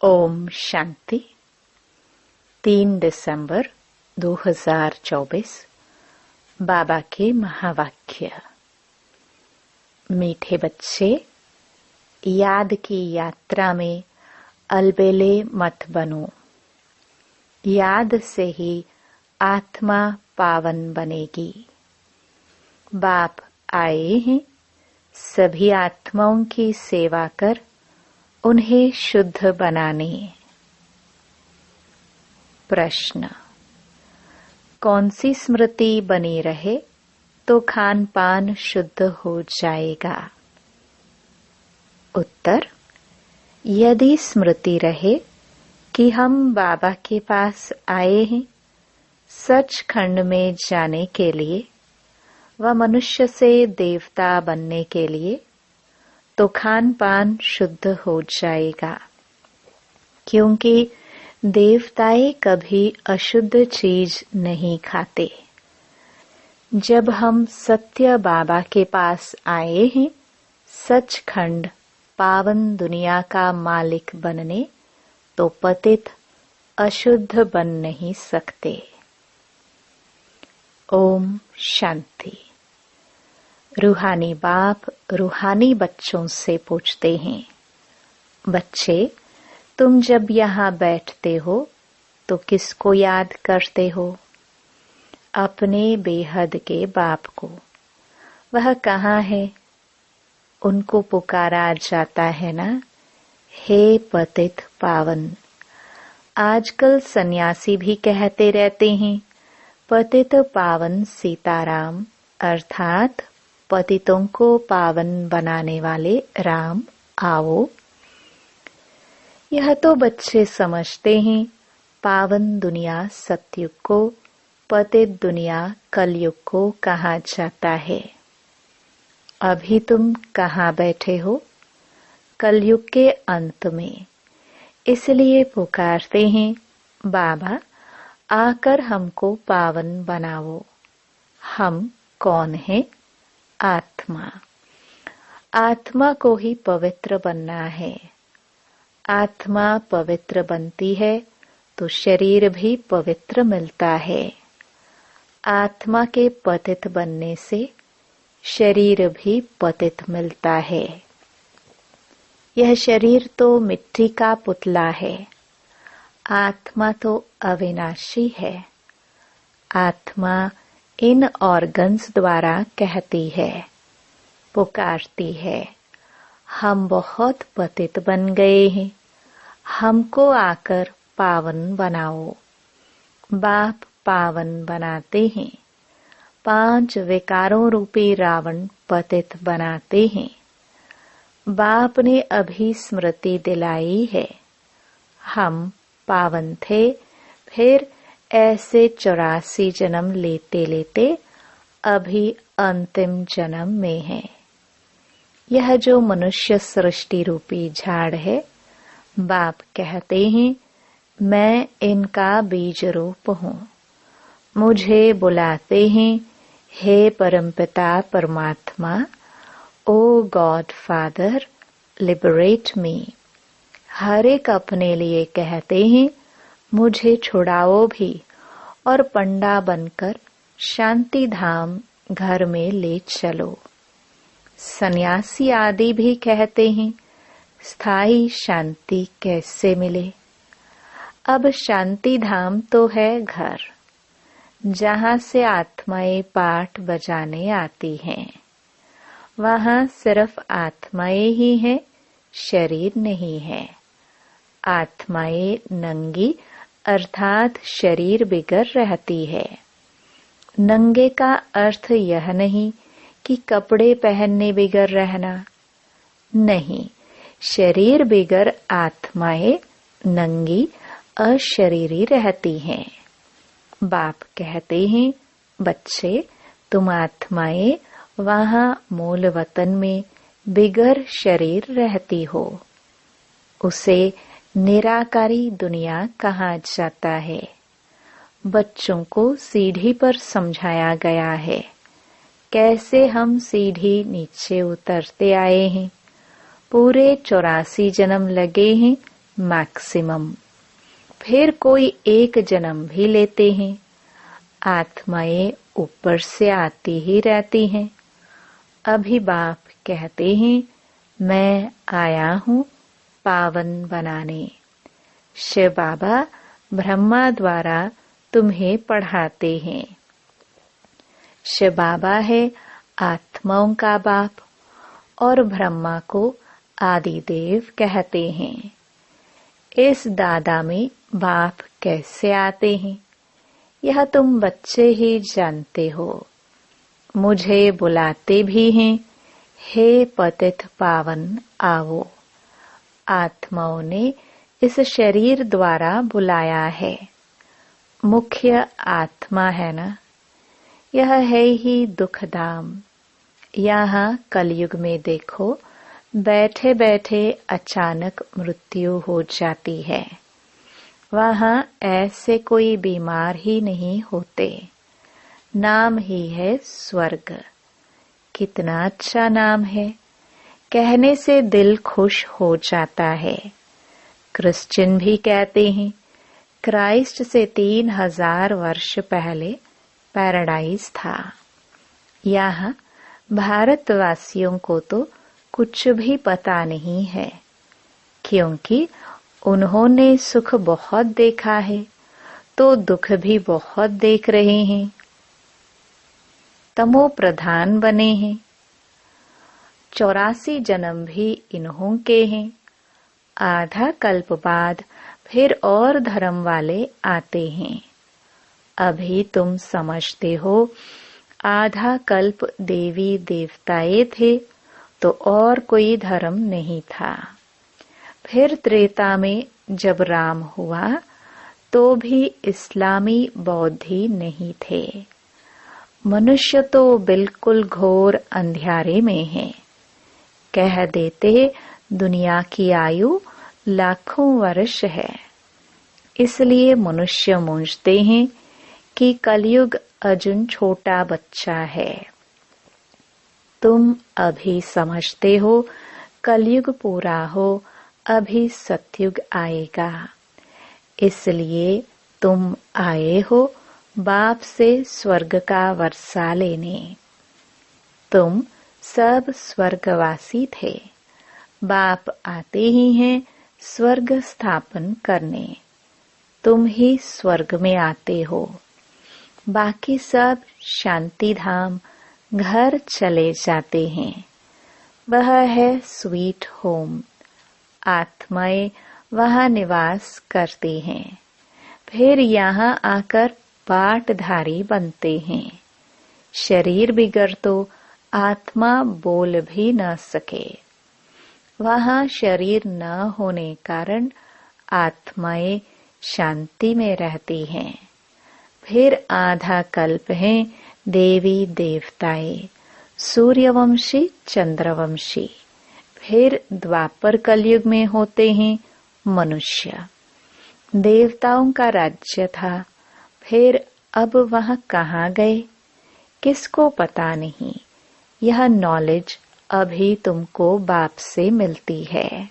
ओम शांति। 3 दिसंबर 2024 बाबा के महावाक्य। मीठे बच्चे, याद की यात्रा में अलबेले मत बनो। याद से ही आत्मा पावन बनेगी। बाप आए हैं सभी आत्माओं की सेवा कर उन्हें शुद्ध बनाने। प्रश्न: कौन सी स्मृति बनी रहे तो खान पान शुद्ध हो जाएगा? उत्तर: यदि स्मृति रहे कि हम बाबा के पास आए हैं सचखंड में जाने के लिए व मनुष्य से देवता बनने के लिए, तो खान पान शुद्ध हो जाएगा, क्योंकि देवताएं कभी अशुद्ध चीज नहीं खाते। जब हम सत्य बाबा के पास आए हैं सचखंड पावन दुनिया का मालिक बनने, तो पतित अशुद्ध बन नहीं सकते। ओम शांति। रूहानी बाप रूहानी बच्चों से पूछते हैं, बच्चे, तुम जब यहाँ बैठते हो तो किसको याद करते हो? अपने बेहद के बाप को। वह कहाँ है? उनको पुकारा जाता है ना, हे पतित पावन। आजकल सन्यासी भी कहते रहते हैं, पतित पावन सीताराम, अर्थात पतितों को पावन बनाने वाले राम आओ। यह तो बच्चे समझते हैं पावन दुनिया सतयुग को, पतित दुनिया कलयुग को कहा जाता है। अभी तुम कहाँ बैठे हो? कलयुग के अंत में। इसलिए पुकारते हैं, बाबा आकर हमको पावन बनाओ। हम कौन हैं? आत्मा। आत्मा को ही पवित्र बनना है। आत्मा पवित्र बनती है तो शरीर भी पवित्र मिलता है। आत्मा के पतित बनने से शरीर भी पतित मिलता है। यह शरीर तो मिट्टी का पुतला है, आत्मा तो अविनाशी है। आत्मा इन ऑर्गन्स द्वारा कहती है, पुकारती है, हम बहुत पतित बन गए हैं, हमको आकर पावन बनाओ। बाप पावन बनाते हैं। 5 विकारों रूपी रावण पतित बनाते हैं। बाप ने अभी स्मृति दिलाई है, हम पावन थे, फिर ऐसे 84 जन्म लेते लेते अभी अंतिम जन्म में है। यह जो मनुष्य सृष्टि रूपी झाड़ है, बाप कहते हैं, मैं इनका बीज रूप हूँ। मुझे बुलाते हैं, हे परमपिता परमात्मा, ओ गॉड फादर, लिबरेट मी। हर एक अपने लिए कहते हैं, मुझे छुड़ाओ भी और पंडा बनकर शांति धाम घर में ले चलो। सन्यासी आदि भी कहते हैं, स्थायी शांति कैसे मिले? अब शांति धाम तो है घर, जहाँ से आत्माएं पाठ बजाने आती हैं। वहाँ सिर्फ आत्माएं ही हैं, शरीर नहीं है। आत्माएं नंगी अर्थात शरीर बिगर रहती है। नंगे का अर्थ यह नहीं कि कपड़े पहनने बिगर रहना, नहीं, शरीर बिगर आत्माएं नंगी अशरीरी रहती हैं। बाप कहते हैं, बच्चे, तुम आत्माएं वहाँ मूल वतन में बिगर शरीर रहती हो। उसे निराकारी दुनिया कहा जाता है। बच्चों को सीढ़ी पर समझाया गया है, कैसे हम सीढ़ी नीचे उतरते आए हैं। पूरे 84 जन्म लगे हैं मैक्सिमम। फिर कोई एक जन्म भी लेते हैं। आत्माएं ऊपर से आती ही रहती हैं। अभी बाप कहते हैं, मैं आया हूँ पावन बनाने। शिव बाबा ब्रह्मा द्वारा तुम्हें पढ़ाते हैं। शिव बाबा है आत्माओं का बाप और ब्रह्मा को आदिदेव कहते हैं। इस दादा में बाप कैसे आते हैं, यह तुम बच्चे ही जानते हो। मुझे बुलाते भी हैं, हे पतित पावन आओ। आत्माओं ने इस शरीर द्वारा बुलाया है। मुख्य आत्मा है ना, यह है ही दुखधाम। यहाँ कलयुग में देखो, बैठे बैठे अचानक मृत्यु हो जाती है। वहाँ ऐसे कोई बीमार ही नहीं होते। नाम ही है स्वर्ग। कितना अच्छा नाम है, कहने से दिल खुश हो जाता है। क्रिश्चियन भी कहते हैं, क्राइस्ट से 3000 वर्ष पहले पैराडाइज था। यहाँ भारतवासियों को तो कुछ भी पता नहीं है, क्योंकि उन्होंने सुख बहुत देखा है, तो दुख भी बहुत देख रहे हैं। तमो प्रधान बने हैं। 84 जन्म भी इन्हों के हैं। आधा कल्प बाद फिर और धर्म वाले आते हैं। अभी तुम समझते हो, आधा कल्प देवी देवताए थे तो और कोई धर्म नहीं था। फिर त्रेता में जब राम हुआ तो भी इस्लामी बौद्धि नहीं थे। मनुष्य तो बिल्कुल घोर अंधियारे में है। कह देते दुनिया की आयु लाखों वर्ष है। इसलिए मनुष्य मूंझते हैं कि कलयुग अर्जुन छोटा बच्चा है। तुम अभी समझते हो कलयुग पूरा हो, अभी सतयुग आएगा। इसलिए तुम आए हो बाप से स्वर्ग का वर्षा लेने। तुम सब स्वर्गवासी थे। बाप आते ही हैं स्वर्ग स्थापन करने। तुम ही स्वर्ग में आते हो। बाकी सब शांति धाम घर चले जाते हैं। वह है स्वीट होम। आत्माएं वहाँ निवास करती हैं। फिर यहाँ आकर पाटधारी बनते हैं। शरीर बिगड़ तो आत्मा बोल भी न सके। वहाँ शरीर न होने कारण आत्माएं शांति में रहती हैं। फिर आधा कल्प है देवी देवताएं, सूर्यवंशी चंद्रवंशी। फिर द्वापर कलयुग में होते हैं मनुष्य। देवताओं का राज्य था, फिर अब वह कहाँ गए किसको पता नहीं। यह नॉलेज अभी तुमको बाप से मिलती है,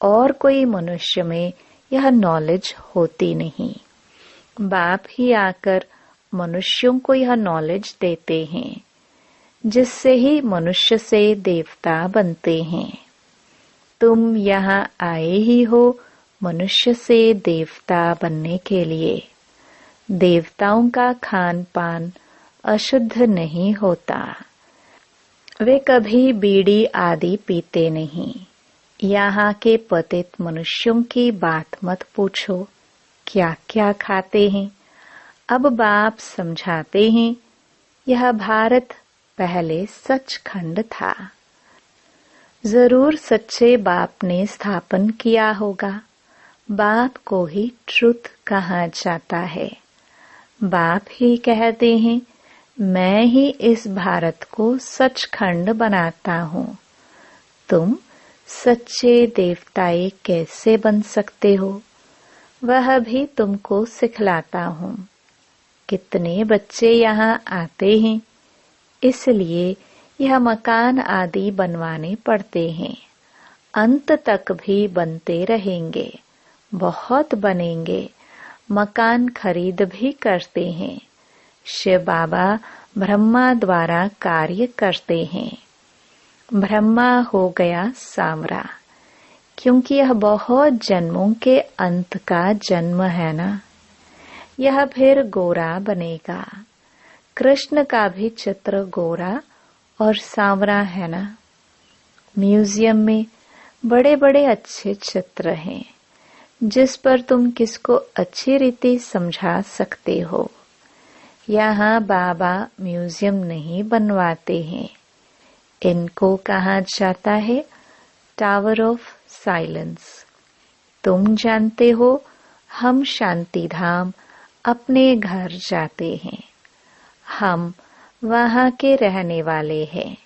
और कोई मनुष्य में यह नॉलेज होती नहीं। बाप ही आकर मनुष्यों को यह नॉलेज देते हैं, जिससे ही मनुष्य से देवता बनते हैं। तुम यहाँ आए ही हो मनुष्य से देवता बनने के लिए। देवताओं का खान पान अशुद्ध नहीं होता। वे कभी बीड़ी आदि पीते नहीं। यहाँ के पतित मनुष्यों की बात मत पूछो, क्या क्या खाते हैं। अब बाप समझाते हैं, यह भारत पहले सचखंड था। जरूर सच्चे बाप ने स्थापन किया होगा। बाप को ही ट्रुथ कहा जाता है। बाप ही कहते हैं, मैं ही इस भारत को सचखंड बनाता हूँ। तुम सच्चे देवताए कैसे बन सकते हो, वह भी तुमको सिखलाता हूँ। कितने बच्चे यहाँ आते हैं, इसलिए यह मकान आदि बनवाने पड़ते हैं। अंत तक भी बनते रहेंगे, बहुत बनेंगे, मकान खरीद भी करते हैं। शिव बाबा ब्रह्मा द्वारा कार्य करते हैं। ब्रह्मा हो गया सांवरा, क्योंकि यह बहुत जन्मों के अंत का जन्म है ना। यह फिर गोरा बनेगा। कृष्ण का भी चित्र गोरा और सांवरा है ना। म्यूजियम में बड़े बड़े अच्छे चित्र हैं, जिस पर तुम किसको अच्छी रीति समझा सकते हो। यहाँ बाबा म्यूजियम नहीं बनवाते हैं। इनको कहा जाता है टावर ऑफ साइलेंस। तुम जानते हो, हम शांति धाम अपने घर जाते हैं। हम वहाँ के रहने वाले हैं।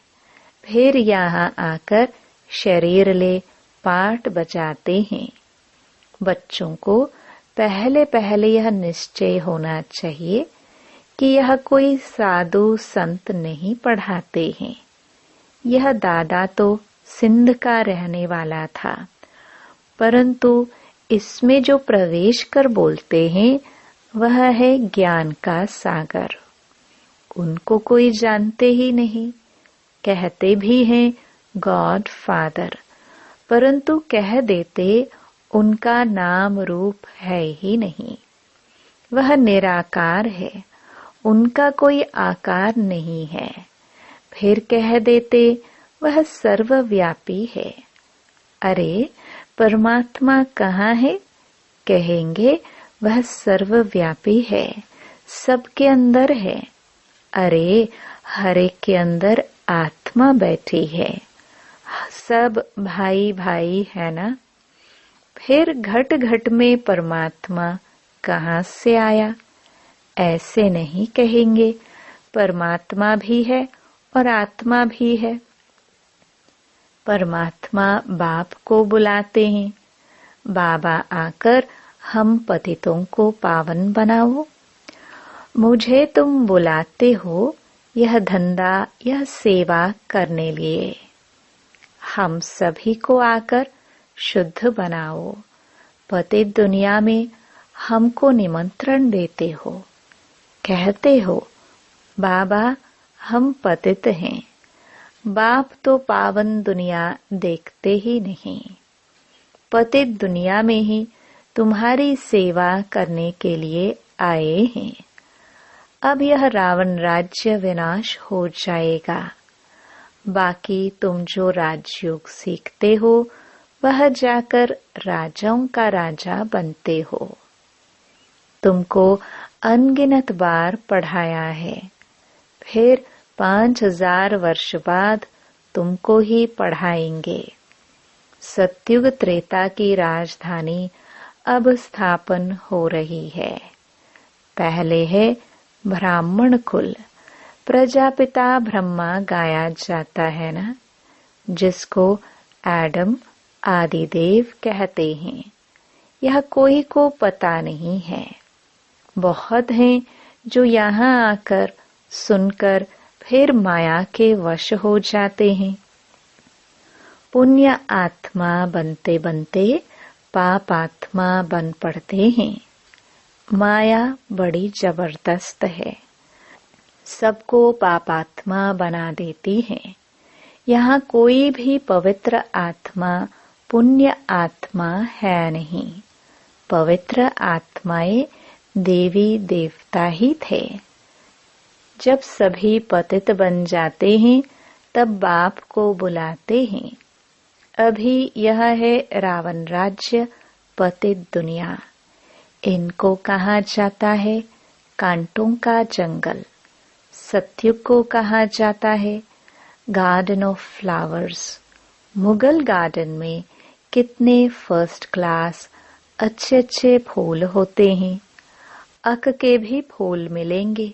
फिर यहाँ आकर शरीर ले पाठ बजाते हैं। बच्चों को पहले पहले यह निश्चय होना चाहिए कि यह कोई साधु संत नहीं पढ़ाते हैं। यह दादा तो सिंध का रहने वाला था, परंतु इसमें जो प्रवेश कर बोलते हैं वह है ज्ञान का सागर। उनको कोई जानते ही नहीं। कहते भी हैं गॉड फादर, परंतु कह देते उनका नाम रूप है ही नहीं। वह निराकार है, उनका कोई आकार नहीं है। फिर कह देते वह सर्वव्यापी है। अरे परमात्मा कहाँ है? कहेंगे वह सर्वव्यापी है, सबके अंदर है। अरे हर एक के अंदर आत्मा बैठी है, सब भाई भाई है ना। फिर घट घट में परमात्मा कहाँ से आया? ऐसे नहीं कहेंगे। परमात्मा भी है और आत्मा भी है। परमात्मा बाप को बुलाते हैं, बाबा आकर हम पतितों को पावन बनाओ। मुझे तुम बुलाते हो यह धंधा, यह सेवा करने लिए। हम सभी को आकर शुद्ध बनाओ। पतित दुनिया में हमको निमंत्रण देते हो, कहते हो बाबा हम पतित हैं। बाप तो पावन दुनिया देखते ही नहीं। पतित दुनिया में ही तुम्हारी सेवा करने के लिए आए हैं। अब यह रावण राज्य विनाश हो जाएगा। बाकी तुम जो राजयोग सीखते हो वह जाकर राजाओं का राजा बनते हो। तुमको अनगिनत बार पढ़ाया है, फिर 5000 वर्ष बाद तुमको ही पढ़ाएंगे। सतयुग त्रेता की राजधानी अब स्थापन हो रही है। पहले है ब्राह्मण कुल, प्रजापिता ब्रह्मा गाया जाता है ना, जिसको एडम आदिदेव कहते हैं। यह कोई को पता नहीं है। बहुत हैं जो यहाँ आकर सुनकर फिर माया के वश हो जाते हैं। पुण्य आत्मा बनते बनते पाप आत्मा बन पड़ते हैं। माया बड़ी जबरदस्त है, सबको पापात्मा बना देती है। यहाँ कोई भी पवित्र आत्मा पुण्य आत्मा है नहीं। पवित्र आत्माएं देवी देवता ही थे। जब सभी पतित बन जाते हैं तब बाप को बुलाते हैं। अभी यह है रावण राज्य, पतित दुनिया। इनको कहा जाता है कांटों का जंगल। सतयुग को कहा जाता है garden of flowers. Mughal garden में कितने फर्स्ट क्लास अच्छे अच्छे फूल होते हैं। अक के भी फूल मिलेंगे,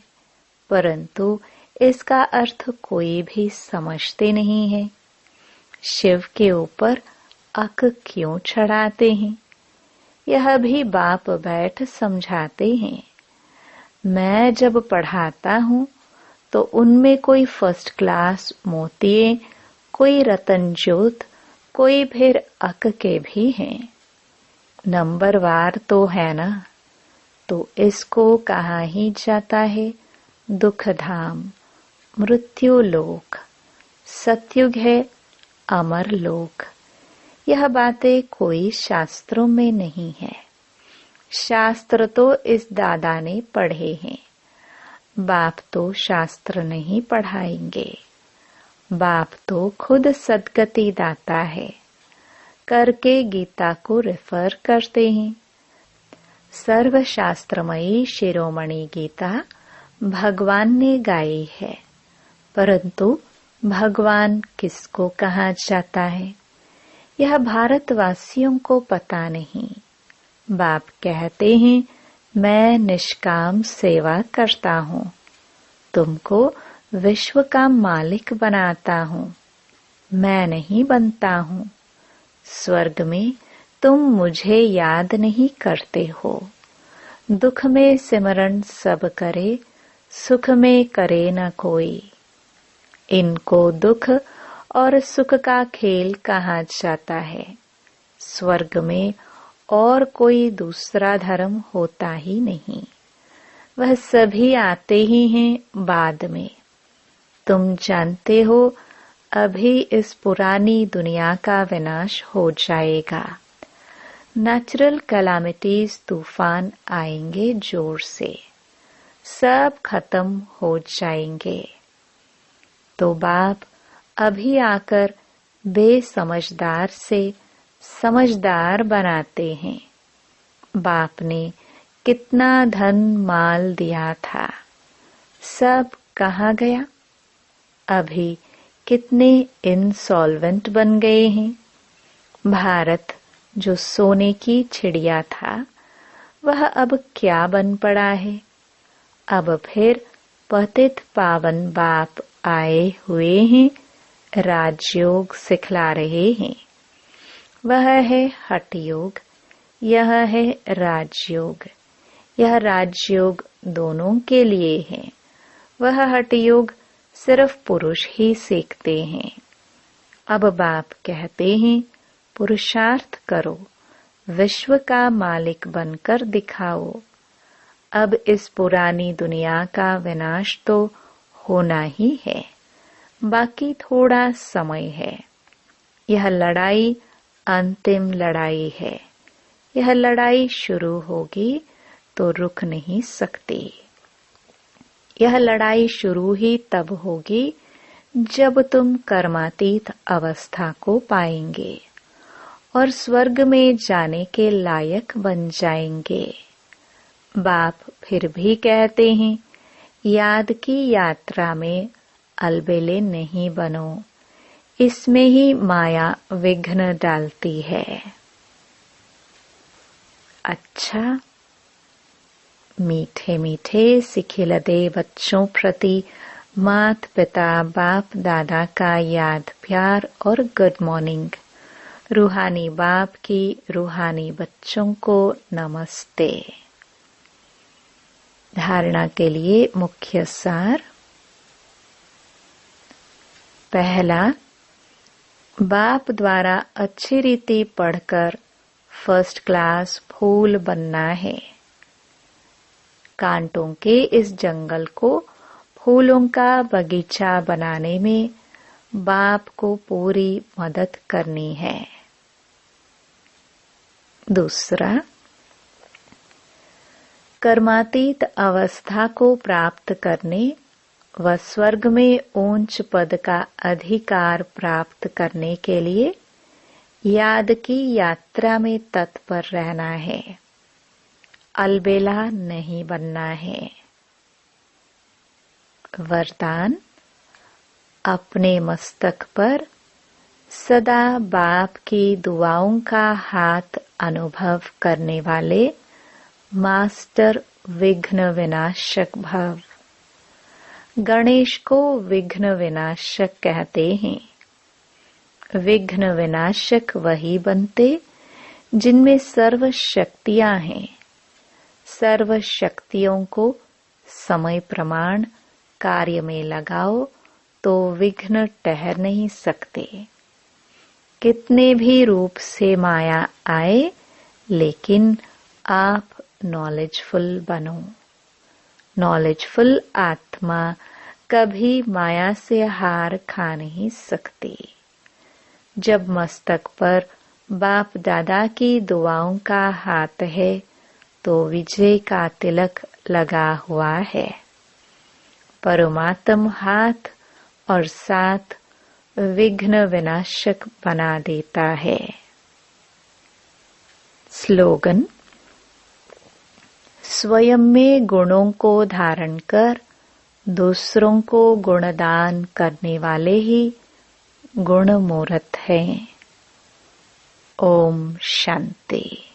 परंतु इसका अर्थ कोई भी समझते नहीं है। शिव के ऊपर अक क्यों चढ़ाते हैं, यह भी बाप बैठ समझाते हैं। मैं जब पढ़ाता हूँ तो उनमें कोई फर्स्ट क्लास मोतिये, कोई रतन ज्योत, कोई फिर अक के भी हैं। नंबरवार तो है ना, तो इसको कहा ही जाता है दुख धाम, मृत्यु लोक। सतयुग है अमर लोक। यह बातें कोई शास्त्रों में नहीं है। शास्त्र तो इस दादा ने पढ़े हैं। बाप तो शास्त्र नहीं पढ़ाएंगे। बाप तो खुद सद्गति दाता है, करके गीता को रेफर करते हैं। सर्वशास्त्रमयी शिरोमणि गीता भगवान ने गाई है, परंतु भगवान किसको कहा जाता है यह भारतवासियों को पता नहीं। बाप कहते हैं मैं निष्काम सेवा करता हूँ, तुमको विश्व का मालिक बनाता हूँ। मैं नहीं बनता हूँ। स्वर्ग में तुम मुझे याद नहीं करते हो। दुख में सिमरन सब करे, सुख में करे न कोई। इनको दुख और सुख का खेल कहा जाता है। स्वर्ग में और कोई दूसरा धर्म होता ही नहीं। वह सभी आते ही हैं बाद में। तुम जानते हो अभी इस पुरानी दुनिया का विनाश हो जाएगा। नेचुरल कैलामिटीज तूफान आएंगे जोर से, सब खत्म हो जाएंगे। तो बाप अभी आकर बेसमझदार से समझदार बनाते हैं। बाप ने कितना धन माल दिया था, सब कहाँ गया? अभी कितने इंसॉल्वेंट बन गए हैं। भारत जो सोने की चिड़िया था, वह अब क्या बन पड़ा है? अब फिर पतित पावन बाप आए हुए हैं, राजयोग सिखला रहे हैं। वह है हठ योग, यह है राजयोग। यह राजयोग दोनों के लिए है। वह हठ योग सिर्फ पुरुष ही सीखते हैं। अब बाप कहते हैं पुरुषार्थ करो, विश्व का मालिक बनकर दिखाओ। अब इस पुरानी दुनिया का विनाश तो होना ही है, बाकी थोड़ा समय है। यह लड़ाई अंतिम लड़ाई है। यह लड़ाई शुरू होगी तो रुक नहीं सकती। यह लड़ाई शुरू ही तब होगी जब तुम कर्मातीत अवस्था को पाएंगे और स्वर्ग में जाने के लायक बन जाएंगे। बाप फिर भी कहते हैं याद की यात्रा में अलबेले नहीं बनो, इसमें ही माया विघ्न डालती है। अच्छा, मीठे मीठे सिखिलदे बच्चों प्रति मात पिता बाप दादा का याद प्यार और गुड मॉर्निंग। रूहानी बाप की रूहानी बच्चों को नमस्ते। धारणा के लिए मुख्य सार। पहला, बाप द्वारा अच्छी रीति पढ़कर फर्स्ट क्लास फूल बनना है। कांटों के इस जंगल को फूलों का बगीचा बनाने में बाप को पूरी मदद करनी है। दूसरा, कर्मातीत अवस्था को प्राप्त करने व स्वर्ग में ऊंच पद का अधिकार प्राप्त करने के लिए याद की यात्रा में तत्पर रहना है, अलबेला नहीं बनना है। वरदान, अपने मस्तक पर सदा बाप की दुआओं का हाथ अनुभव करने वाले मास्टर विघ्न विनाशक भव। गणेश को विघ्न विनाशक कहते हैं। विघ्न विनाशक वही बनते जिनमें सर्व शक्तियां हैं। सर्व शक्तियों को समय प्रमाण कार्य में लगाओ तो विघ्न ठहर नहीं सकते। कितने भी रूप से माया आए, लेकिन आप नॉलेजफुल बनो। नॉलेजफुल आत्मा कभी माया से हार खा नहीं सकती। जब मस्तक पर बाप दादा की दुआओं का हाथ है तो विजय का तिलक लगा हुआ है। परमात्म हाथ और साथ विघ्न विनाशक बना देता है। स्लोगन: स्वयं में गुणों को धारण कर दूसरों को गुणदान करने वाले ही गुणमूर्त हैं। ओम शांति।